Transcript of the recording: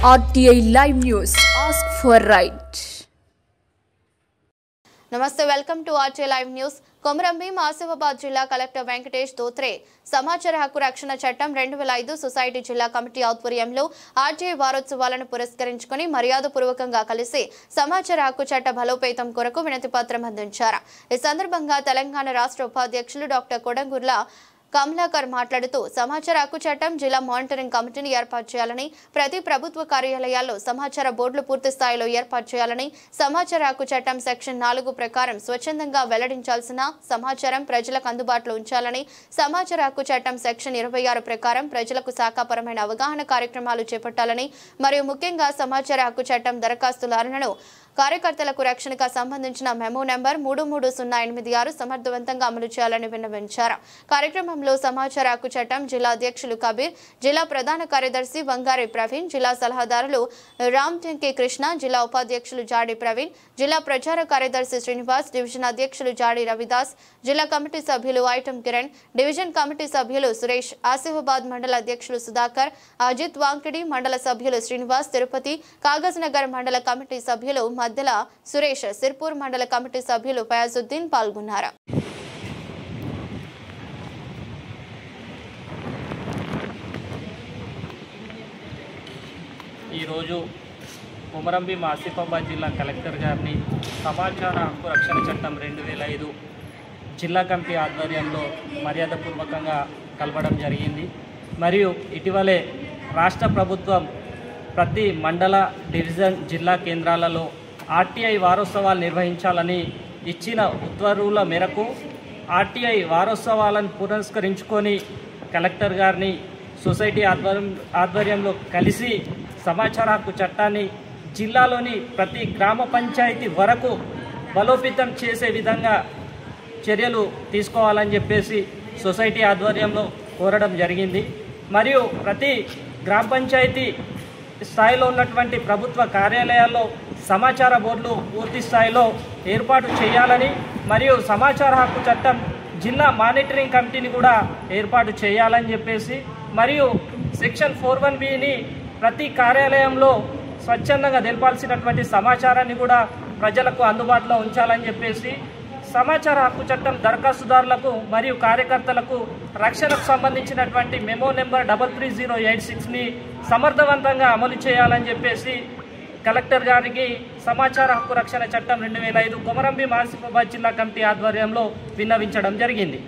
RTI Live News. Ask for right. నమస్తే, welcome to RTI Live News. Komaram Bheem Asifabad జిల్లా collector Venkatesh Dhotre సమాచార హక్కు రక్షణ చట్టం 2005 సొసైటీ జిల్లా కమిటీ ఆధ్వర్యంలో RTI వారోత్సవాలను పురస్కరించుకుని మర్యాదపూర్వకంగా కలిసి సమాచార హక్కు చట్ట బలోపేతం కొరకు వినతి పత్రం అందించారు. ఈ సందర్భంగా తెలంగాణ రాష్ట్ర ఉపాధ్యక్షులు డాక్టర్ కొడంగుర్ల కమలాకర్ మాట్లాడుతూ సమాచార హక్కు చట్టం జిల్లా మానిటరింగ్ కమిటీని ఏర్పాటు చేయాలని, ప్రతి ప్రభుత్వ కార్యాలయాల్లో సమాచార బోర్డులు పూర్తి స్థాయిలో ఏర్పాటు చేయాలని, సమాచార హక్కు చట్టం సెక్షన్ 4 ప్రకారం స్వచ్ఛందంగా వెల్లడించాల్సిన సమాచారం ప్రజలకు అందుబాటులో ఉంచాలని, సమాచార హక్కు చట్టం సెక్షన్ 26 ప్రకారం ప్రజలకు శాఖాపరమైన అవగాహన కార్యక్రమాలు చేపట్టాలని, మరియు ముఖ్యంగా సమాచార హక్కు చట్టం దరఖాస్తుదారులను కార్యకర్తలకు రక్షణకు సంబంధించిన మెమో నెంబర్ 33086 సమర్థవంతంగా అమలు చేయాలని విన్నవించారు. కార్యక్రమంలో సమాచార హక్కు చట్టం జిల్లా అధ్యక్షులు కబీర్, జిల్లా ప్రధాన కార్యదర్శి వంగారి ప్రవీణ్, జిల్లా సలహాదారులు రామ్ టెంకే కృష్ణ, జిల్లా ఉపాధ్యక్షులు జాడి ప్రవీణ్, జిల్లా ప్రచార కార్యదర్శి శ్రీనివాస్, డివిజన్ అధ్యక్షులు జాడి రవిదాస్, జిల్లా కమిటీ సభ్యులు ఐటం కిరణ్, డివిజన్ కమిటీ సభ్యులు సురేష్, ఆసిఫాబాద్ మండల అధ్యక్షులు సుధాకర్, అజిత్ వాంకిడి, మండల సభ్యులు శ్రీనివాస్, తిరుపతి, కాగజ్ నగర్ మండల కమిటీ సభ్యులు మధ్యల సురేష్, సిర్పూర్ మండల కమిటీ సభ్యులు ఫయాజుద్దీన్ పాల్గొన్నారు. ఈరోజు కొమరంభీం ఆసిఫాబాద్ జిల్లా కలెక్టర్ గారిని సమాచార హక్కు రక్షణ చట్టం 2005 జిల్లా కమిటీ ఆధ్వర్యంలో మర్యాదపూర్వకంగా కలవడం జరిగింది. మరియు ఇటీవలే రాష్ట్ర ప్రభుత్వం ప్రతి మండల, డివిజన్, జిల్లా కేంద్రాలలో RTI వారోత్సవాలు నిర్వహించాలని ఇచ్చిన ఉత్తర్వుల మేరకు RTI వారోత్సవాలను పురస్కరించుకొని కలెక్టర్ గారిని సొసైటీ ఆధ్వర్యంలో కలిసి సమాచార హక్కు చట్టాన్ని జిల్లాలోని ప్రతి గ్రామ పంచాయతీ వరకు బలోపేతం చేసే విధంగా చర్యలు తీసుకోవాలని చెప్పేసి సొసైటీ ఆధ్వర్యంలో కోరడం జరిగింది. మరియు ప్రతి గ్రామ పంచాయతీ స్థాయిలో ఉన్నటువంటి ప్రభుత్వ కార్యాలయాల్లో సమాచార బోర్డులు పూర్తి స్థాయిలో ఏర్పాటు చేయాలని, మరియు సమాచార హక్కు చట్టం జిల్లా మానిటరింగ్ కమిటీని కూడా ఏర్పాటు చేయాలని చెప్పేసి, మరియు సెక్షన్ 41(b)ని ప్రతి కార్యాలయంలో స్వచ్ఛందంగా తెలపాల్సినటువంటి సమాచారాన్ని కూడా ప్రజలకు అందుబాటులో ఉంచాలని చెప్పేసి, సమాచార హక్కు చట్టం దరఖాస్తుదారులకు మరియు కార్యకర్తలకు రక్షణకు సంబంధించినటువంటి మెమో నెంబర్ 33086ని సమర్థవంతంగా అమలు చేయాలని చెప్పేసి కలెక్టర్ గారికి సమాచార హక్కు రక్షణ చట్టం 2005 కొమరంభీం ఆసిఫాబాద్ జిల్లా కమిటీ ఆధ్వర్యంలో విన్నవించడం జరిగింది.